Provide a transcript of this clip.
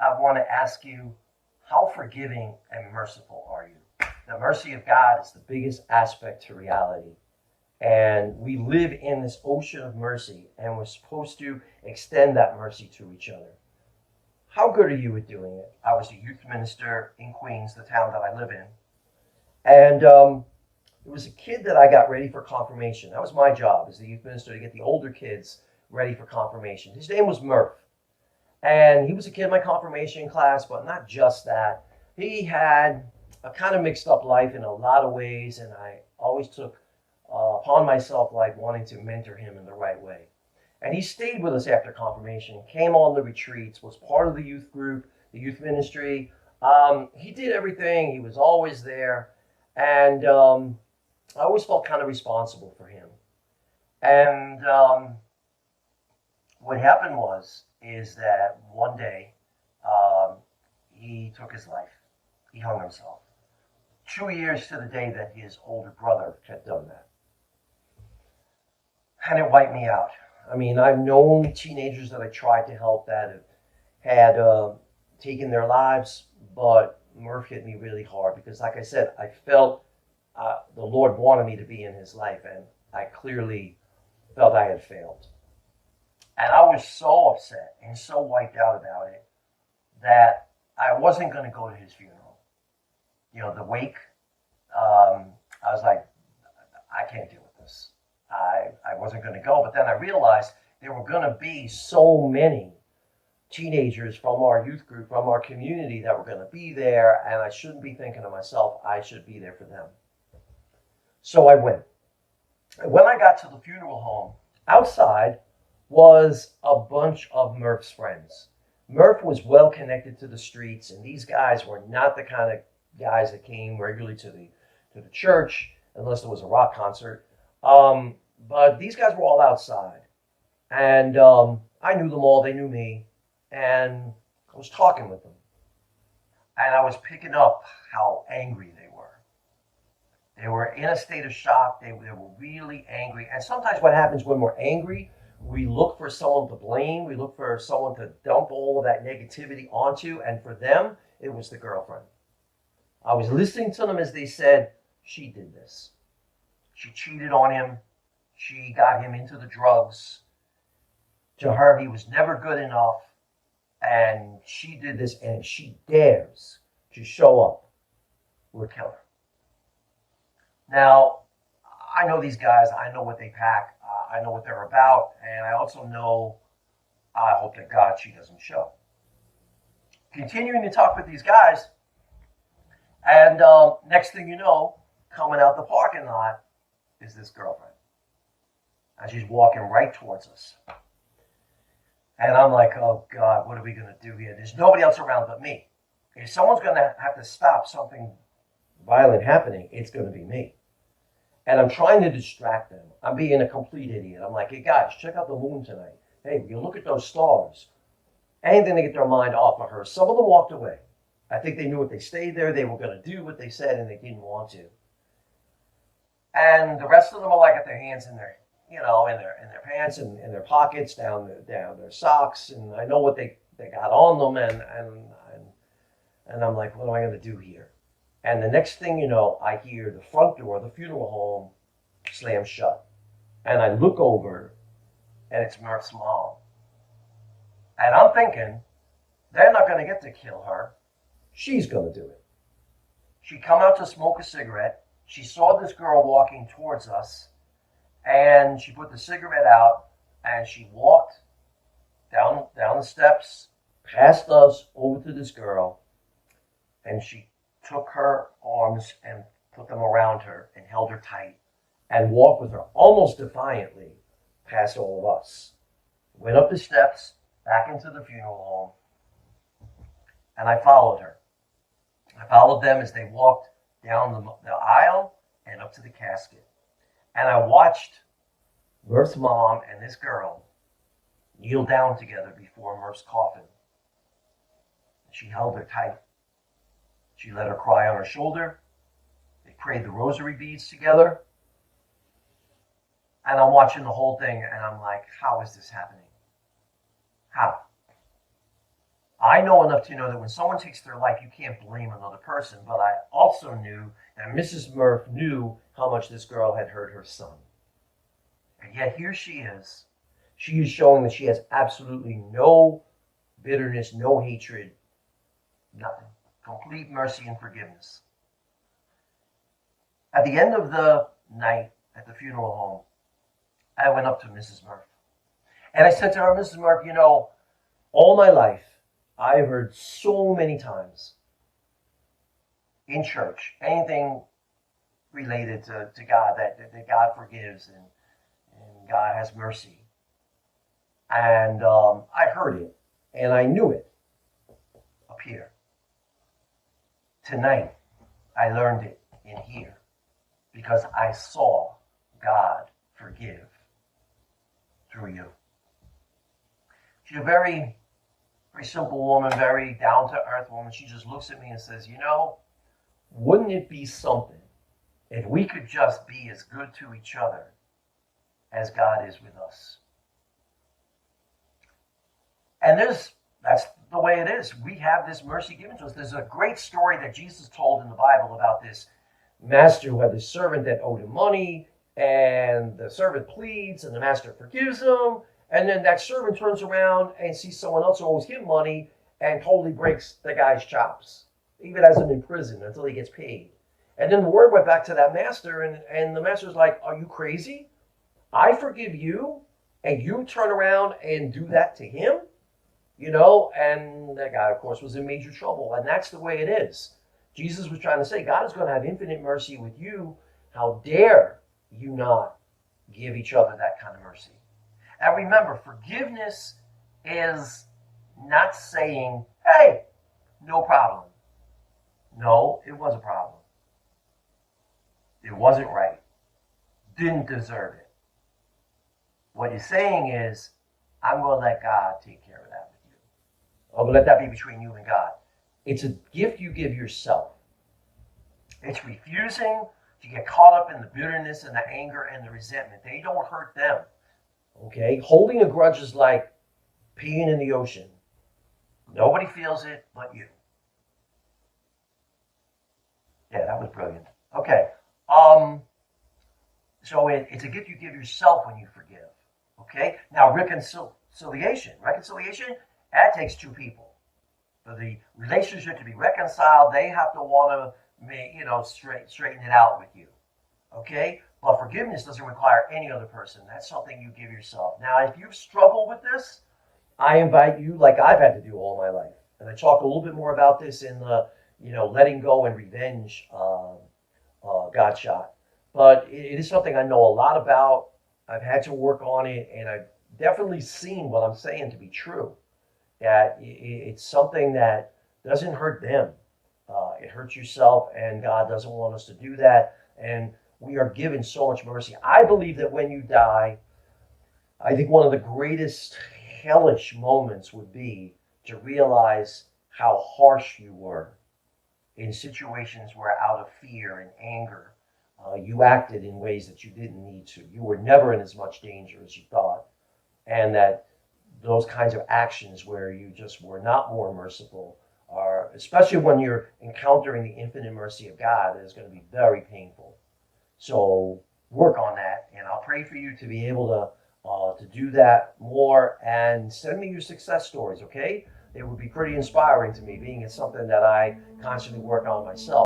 I want to ask you, how forgiving and merciful are you? The mercy of God is the biggest aspect to reality. And we live in this ocean of mercy, and we're supposed to extend that mercy to each other. How good are you at doing it? I was a youth minister in Queens, the town that I live in. And it was a kid that I got ready for confirmation. That was my job as the youth minister, to get the older kids ready for confirmation. His name was Murph. And he was a kid in my confirmation class, but not just that. He had a kind of mixed up life in a lot of ways, and I always took upon myself like wanting to mentor him in the right way. And he stayed with us after confirmation, came on the retreats, was part of the youth group, the youth ministry. He did everything. He was always there. And I always felt kind of responsible for him. And what happened is that one day he took his life. He hung himself. 2 years to the day that his older brother had done that. And it wiped me out. I mean, I've known teenagers that I tried to help that have had taken their lives, but Murph hit me really hard because, like I said, I felt the Lord wanted me to be in his life, and I clearly felt I had failed. And I was so upset and so wiped out about it that I wasn't going to go to his funeral. You know, the wake, I was like, I can't deal with this. I wasn't going to go. But then I realized there were going to be so many teenagers from our youth group, from our community that were going to be there. And I shouldn't be thinking to myself, I should be there for them. So I went. And when I got to the funeral home, outside was a bunch of Murph's friends. Murph was well connected to the streets, and these guys were not the kind of guys that came regularly to the church unless there was a rock concert. But these guys were all outside, and I knew them all. They knew me, and I was talking with them, and I was picking up how angry they were. They were in a state of shock. They were really angry. And sometimes what happens when we're angry, we look for someone to blame. We look for someone to dump all of that negativity onto. And for them, it was the girlfriend. I was listening to them as they said, she did this. She cheated on him. She got him into the drugs. To her, he was never good enough. And she did this, and she dares to show up with a killer. Now, I know these guys. I know what they pack. I know what they're about. And I also know, I hope to God she doesn't show. Continuing to talk with these guys. And next thing you know, coming out the parking lot is this girlfriend. And she's walking right towards us. And I'm like, oh God, what are we going to do here? There's nobody else around but me. If someone's going to have to stop something violent happening, it's going to be me. And I'm trying to distract them. I'm being a complete idiot. I'm like, hey guys, check out the moon tonight. Hey, you look at those stars. Anything to get their mind off of her. Some of them walked away. I think they knew if they stayed there, they were going to do what they said, and they didn't want to. And the rest of them are like at their hands in their, in their pants and in their pockets, down their socks, and I know what they got on them, and I'm like, what am I going to do here? And the next thing you know, I hear the front door of the funeral home slam shut, and I look over, and it's Murph's mom, and I'm thinking, they're not going to get to kill her. She's going to do it. She come out to smoke a cigarette. She saw this girl walking towards us, and she put the cigarette out, and she walked down the steps, past us, over to this girl, and she took her arms and put them around her and held her tight and walked with her almost defiantly past all of us. Went up the steps, back into the funeral home, and I followed her. I followed them as they walked down the aisle and up to the casket. And I watched Murph's mom and this girl kneel down together before Murph's coffin. She held her tight. She let her cry on her shoulder. They prayed the rosary beads together. And I'm watching the whole thing, and I'm like, how is this happening? How? I know enough to know that when someone takes their life, you can't blame another person. But I also knew that Mrs. Murph knew how much this girl had hurt her son. And yet here she is. She is showing that she has absolutely no bitterness, no hatred, nothing. Complete mercy and forgiveness. At the end of the night at the funeral home, I went up to Mrs. Murph. And I said to her, Mrs. Murph, all my life, I've heard so many times in church, anything related to God, that God forgives and God has mercy. And I heard it, and I knew it up here. Tonight, I learned it in here because I saw God forgive through you. She's a very, very simple woman, very down-to-earth woman. She just looks at me and says, wouldn't it be something if we could just be as good to each other as God is with us? And that's the way it is. We have this mercy given to us. There's a great story that Jesus told in the Bible about this master who had this servant that owed him money, and the servant pleads, and the master forgives him, and then that servant turns around and sees someone else who owes him money and totally breaks the guy's chops, even has him in prison until he gets paid. And then the word went back to that master, and the master's like, are you crazy? I forgive you, and you turn around and do that to him? And that guy, of course, was in major trouble. And that's the way it is. Jesus was trying to say, God is going to have infinite mercy with you. How dare you not give each other that kind of mercy? And remember, forgiveness is not saying, hey, no problem. No, it was a problem. It wasn't right. Didn't deserve it. What you're saying is, I'm going to let God take care of that with you. I'm going to let that be between you and God. It's a gift you give yourself. It's refusing to get caught up in the bitterness and the anger and the resentment. They don't hurt them. Okay? Holding a grudge is like peeing in the ocean. Nobody feels it but you. Yeah, that was brilliant. Okay. So it's a gift you give yourself when you forgive. Okay? Now, reconciliation, that takes two people. For the relationship to be reconciled, they have to want to, straighten it out with you. Okay? But forgiveness doesn't require any other person. That's something you give yourself. Now, if you struggle with this, I invite you, like I've had to do all my life. And I talk a little bit more about this in the, letting go and revenge God shot. But it is something I know a lot about. I've had to work on it, and I've definitely seen what I'm saying to be true. That it's something that doesn't hurt them. It hurts yourself, and God doesn't want us to do that. And we are given so much mercy. I believe that when you die, I think one of the greatest hellish moments would be to realize how harsh you were in situations where out of fear and anger, you acted in ways that you didn't need to. You were never in as much danger as you thought. And that those kinds of actions where you just were not more merciful are, especially when you're encountering the infinite mercy of God, is going to be very painful. So work on that, and I'll pray for you to be able to do that more, and send me your success stories, okay? It would be pretty inspiring to me, being it's something that I constantly work on myself.